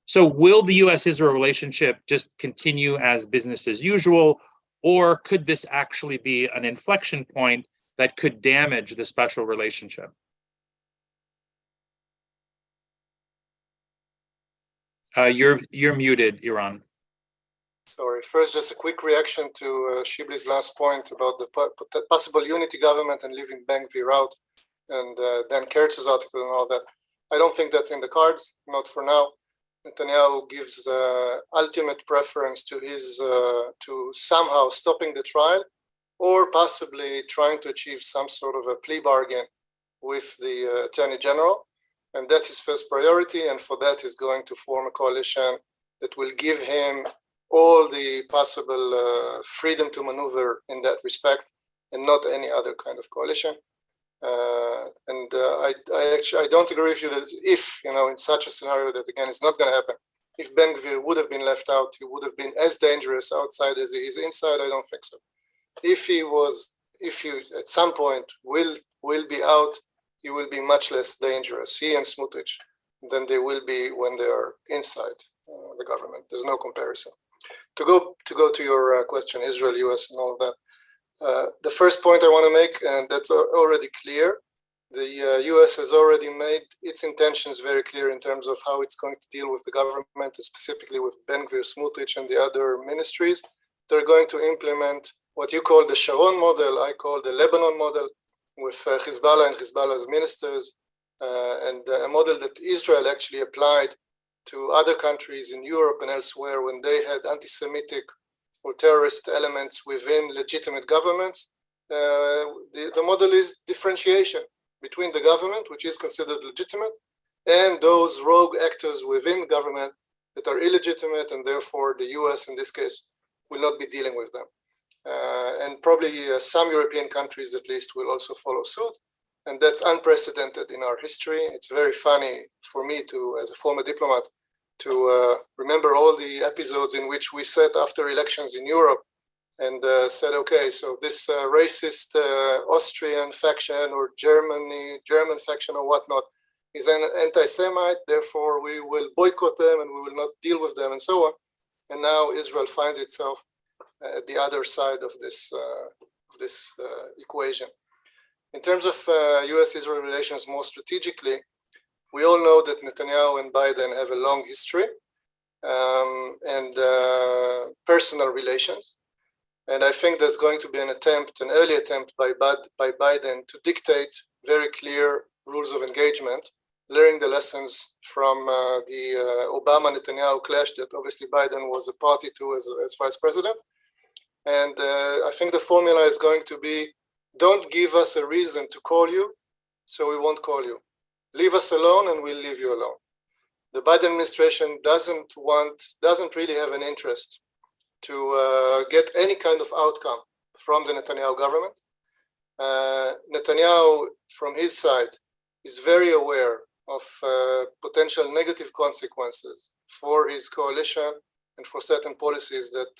So will the U.S.-Israel relationship just continue as business as usual, or could this actually be an inflection point that could damage the special relationship? You're muted, Iran. Sorry. First, just a quick reaction to Shibli's last point about the possible unity government and leaving Ben-Gvir out, and Dan Kertz's article and all that. I don't think that's in the cards, not for now. Netanyahu gives the ultimate preference to his to somehow stopping the trial, or possibly trying to achieve some sort of a plea bargain with the Attorney General. And that's his first priority. And for that, he's going to form a coalition that will give him all the possible freedom to maneuver in that respect, and not any other kind of coalition. I don't agree with you that if, in such a scenario that, again, is not going to happen, if Ben-Gvir would have been left out, he would have been as dangerous outside as he is inside. I don't think so. If he at some point will be out, he will be much less dangerous, he and Smotrich, than they will be when they are inside the government. There's no comparison. To go to your question, Israel, US, and all of that. The first point I want to make, and that's already clear, the US has already made its intentions very clear in terms of how it's going to deal with the government, specifically with Ben-Gvir, Smotrich, and the other ministries. They're going to implement what you call the Sharon model, I call the Lebanon model, with Hezbollah and Hezbollah's ministers, and a model that Israel actually applied to other countries in Europe and elsewhere when they had anti-Semitic or terrorist elements within legitimate governments. The model is differentiation between the government, which is considered legitimate, and those rogue actors within government that are illegitimate, and therefore the US in this case will not be dealing with them. And probably some European countries at least will also follow suit. And that's unprecedented in our history. It's very funny for me to, as a former diplomat, to remember all the episodes in which we sat after elections in Europe and said, okay, so this racist Austrian faction or German faction or whatnot is an anti-Semite, therefore we will boycott them and we will not deal with them and so on. And now Israel finds itself at the other side of this equation. In terms of US-Israel relations more strategically, we all know that Netanyahu and Biden have a long history and personal relations. And I think there's going to be an early attempt by Biden to dictate very clear rules of engagement, learning the lessons from the Obama-Netanyahu clash that obviously Biden was a party to as vice president. And I think the formula is going to be, don't give us a reason to call you, so we won't call you. Leave us alone and we'll leave you alone. The Biden administration doesn't really have an interest to get any kind of outcome from the Netanyahu government. Netanyahu, from his side, is very aware of potential negative consequences for his coalition and for certain policies that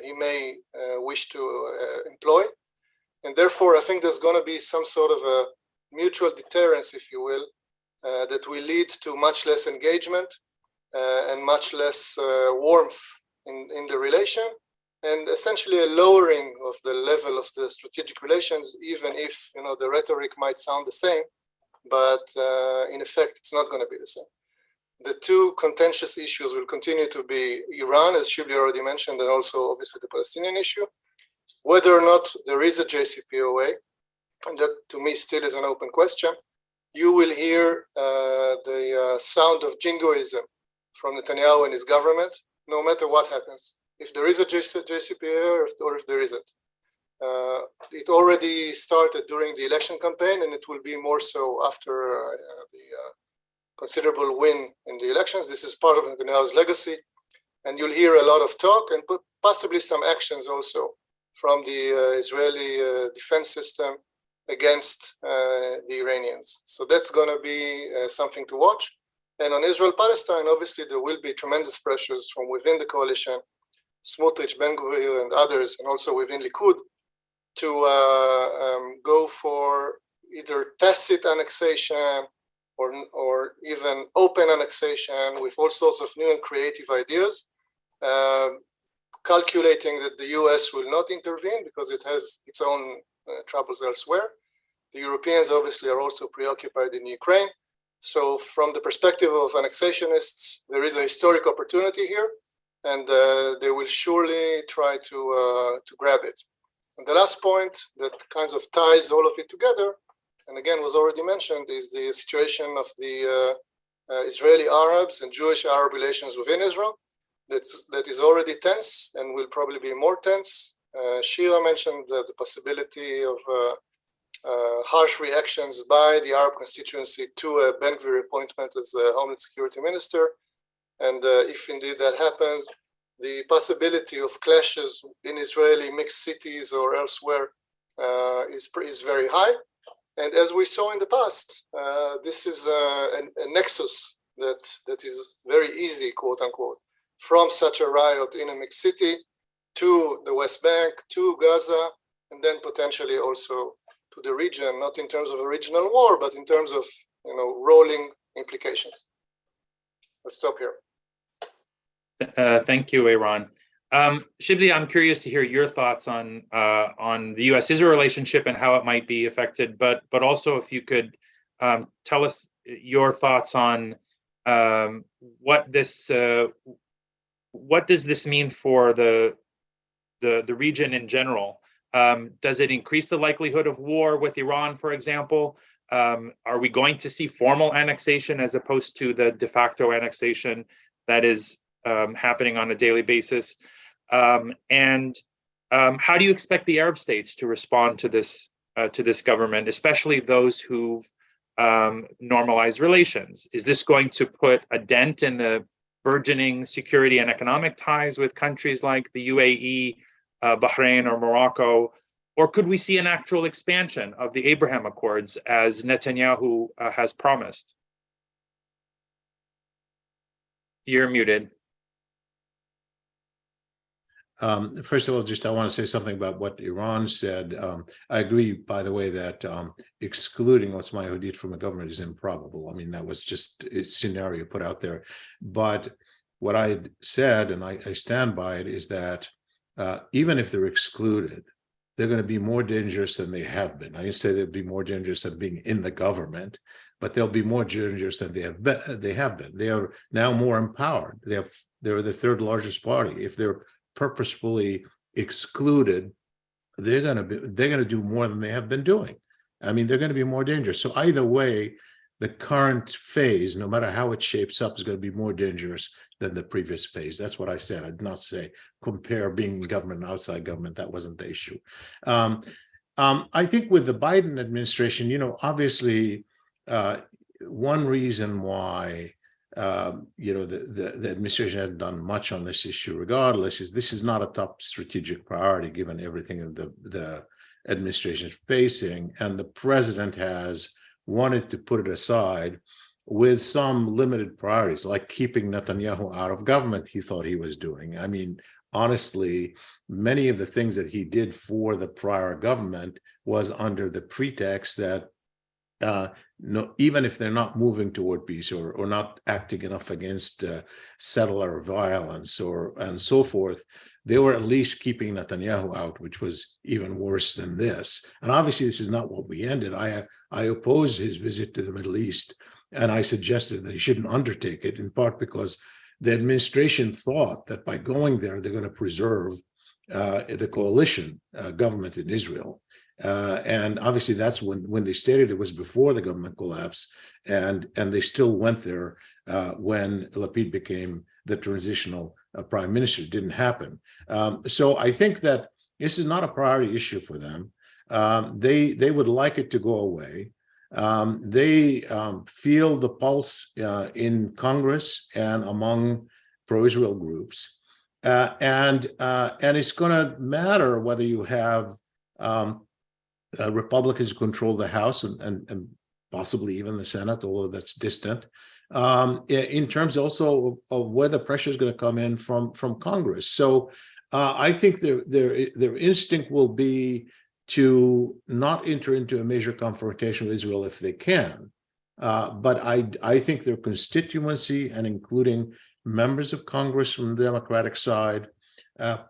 he may wish to employ. And therefore, I think there's going to be some sort of a mutual deterrence, if you will, that will lead to much less engagement and much less warmth in the relation, and essentially a lowering of the level of the strategic relations, even if the rhetoric might sound the same, but in effect, it's not going to be the same. The two contentious issues will continue to be Iran, as Shibli already mentioned, and also obviously the Palestinian issue. Whether or not there is a JCPOA, and that to me still is an open question, you will hear the sound of jingoism from Netanyahu and his government, no matter what happens. If there is a JCPOA or if there isn't. It already started during the election campaign, and it will be more so after the considerable win in the elections. This is part of Netanyahu's legacy, and you'll hear a lot of talk and possibly some actions also from the Israeli defense system against the Iranians. So that's going to be something to watch. And on Israel-Palestine, obviously, there will be tremendous pressures from within the coalition, Smotrich, Ben-Gvir, and others, and also within Likud, to go for either tacit annexation or even open annexation with all sorts of new and creative ideas, calculating that the US will not intervene because it has its own troubles elsewhere. The Europeans obviously are also preoccupied in Ukraine. So from the perspective of annexationists, there is a historic opportunity here, and they will surely try to grab it. And the last point that kind of ties all of it together, and again was already mentioned, is the situation of the Israeli Arabs and Jewish Arab relations within Israel. That is already tense and will probably be more tense. Shira mentioned the possibility of harsh reactions by the Arab constituency to a Ben-Gvir appointment as Homeland Security Minister. And if indeed that happens, the possibility of clashes in Israeli mixed cities or elsewhere is very high. And as we saw in the past, this is a nexus that is very easy, quote unquote, from such a riot in a mixed city to the West Bank, to Gaza, and then potentially also to the region, not in terms of a regional war, but in terms of rolling implications. I'll stop here. Thank you, Eran. Shibli, I'm curious to hear your thoughts on the U.S.-Israel relationship and how it might be affected, but also if you could tell us your thoughts on what does this mean for the region in general? Does it increase the likelihood of war with Iran, for example? Are we going to see formal annexation as opposed to the de facto annexation that is happening on a daily basis? And how do you expect the Arab states to respond to this government, especially those who've normalized relations? Is this going to put a dent in the burgeoning security and economic ties with countries like the UAE, Bahrain, or Morocco? Or could we see an actual expansion of the Abraham Accords as Netanyahu has promised? You're muted. First of all, I want to say something about what Iran said. I agree, by the way, that excluding Otzma Yehudit from the government is improbable. I mean, that was just a scenario put out there. But what I said, and I stand by it, is that even if they're excluded, they're going to be more dangerous than they have been. I didn't say they'd be more dangerous than being in the government, but they'll be more dangerous than they have been. They are now more empowered. They're the third largest party. If they're purposefully excluded, they're going to do more than they have been doing. I mean, they're going to be more dangerous. So either way, the current phase, no matter how it shapes up, is going to be more dangerous than the previous phase. That's what I said. I did not say compare being in government and outside government. That wasn't the issue. I think with the Biden administration, obviously, one reason why the administration hasn't done much on this issue, regardless, is this is not a top strategic priority given everything that the administration is facing, and the president has wanted to put it aside with some limited priorities, like keeping Netanyahu out of government. He thought he was doing. I mean, honestly, many of the things that he did for the prior government was under the pretext that no, even if they're not moving toward peace or not acting enough against settler violence and so forth, they were at least keeping Netanyahu out, which was even worse than this. And obviously, this is not what we ended. I opposed his visit to the Middle East, and I suggested that he shouldn't undertake it, in part because the administration thought that by going there, they're going to preserve the coalition government in Israel. And obviously, that's when they stated it was before the government collapse, and they still went there when Lapid became the transitional prime minister. It didn't happen. So I think that this is not a priority issue for them. They would like it to go away. They feel the pulse in Congress and among pro-Israel groups, and it's going to matter whether you have Republicans control the House and possibly even the Senate, although that's distant. In terms also of where the pressure is going to come in from Congress. So I think their instinct will be to not enter into a major confrontation with Israel if they can. But I think their constituency, and including members of Congress from the Democratic side,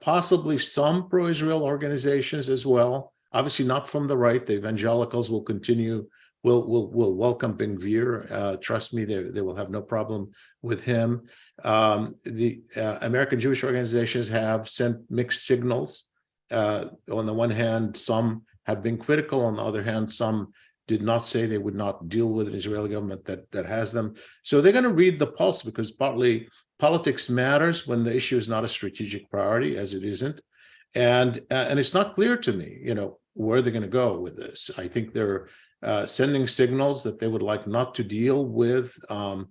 possibly some pro-Israel organizations as well, obviously not from the right. The evangelicals will continue, will welcome Ben-Gvir. Trust me, they will have no problem with him. The American Jewish organizations have sent mixed signals. On the one hand, some have been critical. On the other hand, some did not say they would not deal with an Israeli government that has them. So they're going to read the pulse, because partly politics matters when the issue is not a strategic priority, as it isn't. And it's not clear to me, where they're going to go with this. I think they're sending signals that they would like not to deal with the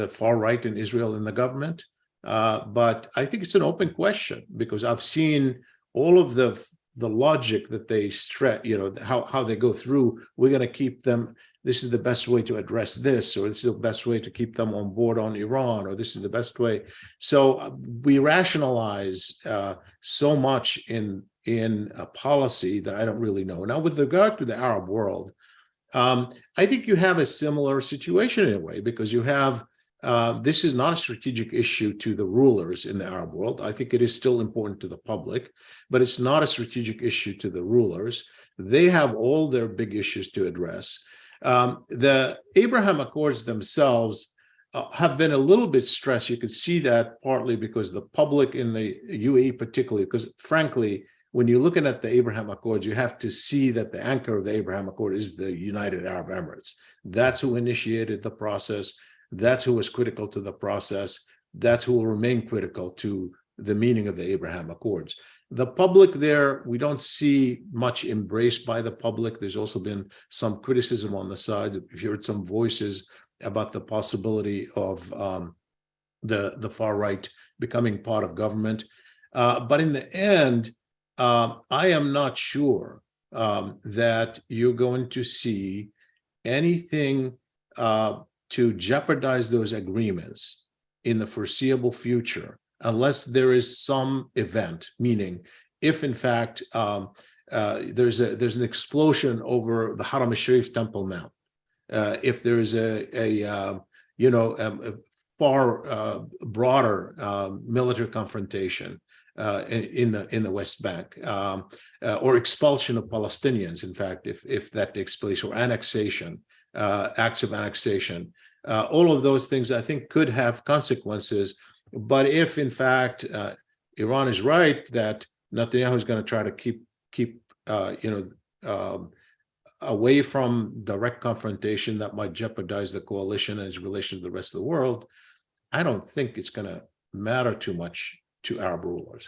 far right in Israel in the government. But I think it's an open question, because I've seen all of the logic that they stretch, how they go through. We're going to keep them. This is the best way to address this, or this is the best way to keep them on board on Iran, or this is the best way. So we rationalize so much in a policy that I don't really know. Now, with regard to the Arab world, I think you have a similar situation in a way, because you have this is not a strategic issue to the rulers in the Arab world. I think it is still important to the public, but it's not a strategic issue to the rulers. They have all their big issues to address. The Abraham Accords themselves have been a little bit stressed. You could see that partly because the public in the UAE particularly, because frankly, when you're looking at the Abraham Accords, you have to see that the anchor of the Abraham Accord is the United Arab Emirates. That's who initiated the process. That's who was critical to the process. That's who will remain critical to the meaning of the Abraham Accords. The public there, we don't see much embraced by the public. There's also been some criticism on the side. If you heard some voices about the possibility of the far right becoming part of government. But in the end, I am not sure that you're going to see anything to jeopardize those agreements in the foreseeable future, unless there is some event, meaning if in fact there's an explosion over the Haram al-Sharif Temple Mount, if there is a far broader military confrontation in the West Bank, or expulsion of Palestinians, in fact, if that takes place, or annexation, acts of annexation, all of those things I think could have consequences. But if in fact Iran is right that Netanyahu is going to try to keep away from direct confrontation that might jeopardize the coalition and its relation to the rest of the world, I don't think it's going to matter too much to Arab rulers.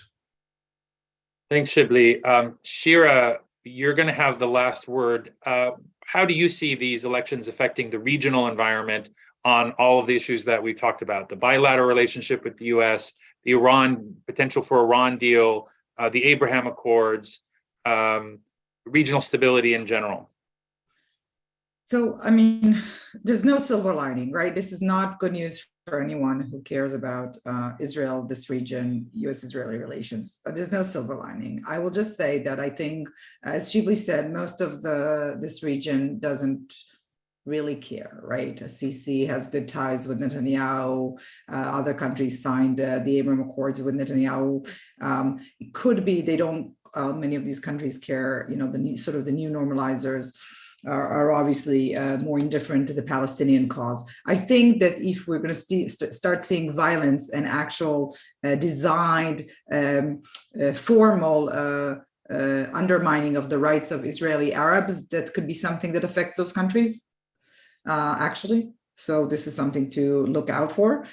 Thanks, Shibli. Shira, you're going to have the last word. How do you see these elections affecting the regional environment on all of the issues that we've talked about? The bilateral relationship with the U.S., the potential for Iran deal, the Abraham Accords, regional stability in general. So, I mean, there's no silver lining, right? This is not good news for anyone who cares about Israel, this region, U.S.-Israeli relations. There's no silver lining. I will just say that I think, as Shibli said, most of this region doesn't really care, right? Sisi has good ties with Netanyahu. Other countries signed the Abraham Accords with Netanyahu. It could be they don't. Many of these countries care. You know, the sort of the new normalizers are obviously more indifferent to the Palestinian cause. I think that if we're going to start seeing violence and actual designed, formal undermining of the rights of Israeli Arabs, that could be something that affects those countries, actually. So this is something to look out for.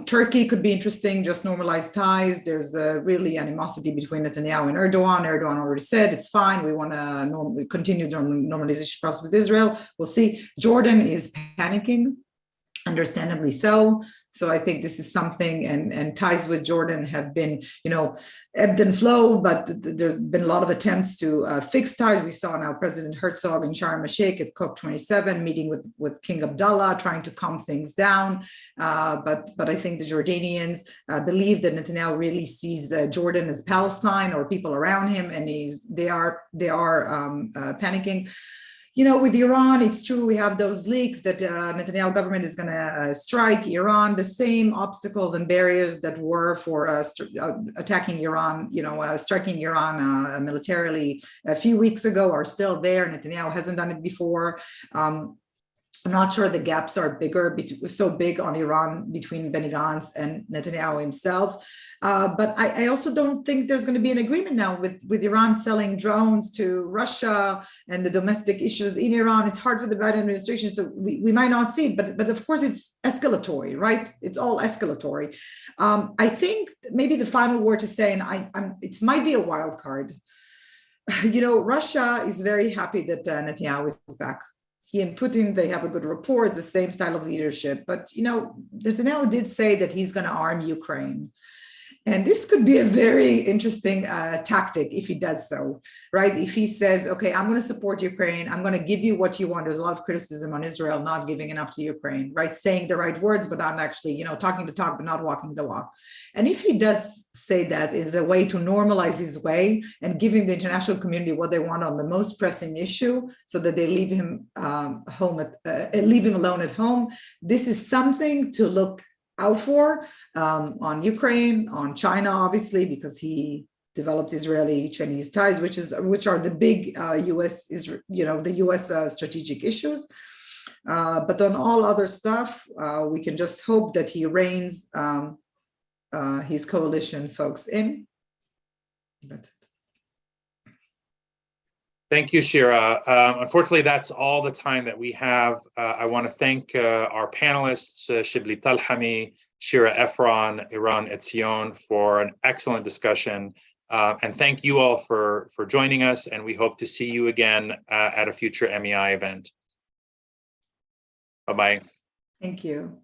Turkey could be interesting, just normalized ties. There's really animosity between Netanyahu and Erdogan. Erdogan already said it's fine. We want to continue the normalization process with Israel. We'll see. Jordan is panicking, understandably so. So I think this is something, and ties with Jordan have been, ebbed and flow, but there's been a lot of attempts to fix ties. We saw now President Herzog in Sharm el-Sheikh at COP27 meeting with King Abdullah, trying to calm things down. But I think the Jordanians believe that Netanyahu really sees Jordan as Palestine or people around him, and they are panicking. With Iran, it's true, we have those leaks that Netanyahu government is going to strike Iran. The same obstacles and barriers that were for attacking Iran, striking Iran militarily a few weeks ago are still there. Netanyahu hasn't done it before. I'm not sure the gaps are so big on Iran between Benny Gantz and Netanyahu himself. But I also don't think there's going to be an agreement now with Iran selling drones to Russia and the domestic issues in Iran. It's hard for the Biden administration, so we might not see it. But of course, it's escalatory, right? It's all escalatory. I think maybe the final word to say, and it might be a wild card. Russia is very happy that Netanyahu is back. He and Putin, they have a good rapport. It's the same style of leadership. But, Netanyahu did say that he's going to arm Ukraine. And this could be a very interesting tactic if he does so, right? If he says, okay, I'm going to support Ukraine. I'm going to give you what you want. There's a lot of criticism on Israel not giving enough to Ukraine, right? Saying the right words, but not actually, talking the talk, but not walking the walk. And if he does say that is a way to normalize his way and giving the international community what they want on the most pressing issue so that they leave him leave him alone at home, this is something to look out for on Ukraine, on China, obviously, because he developed Israeli-Chinese ties, which are the big U.S. the U.S. Strategic issues. But on all other stuff, we can just hope that he reins his coalition folks in. That's it. Thank you, Shira. Unfortunately, that's all the time that we have. I want to thank our panelists, Shibli Talhami, Shira Efron, Iran Etzion, for an excellent discussion. And thank you all for joining us, and we hope to see you again at a future MEI event. Bye-bye. Thank you.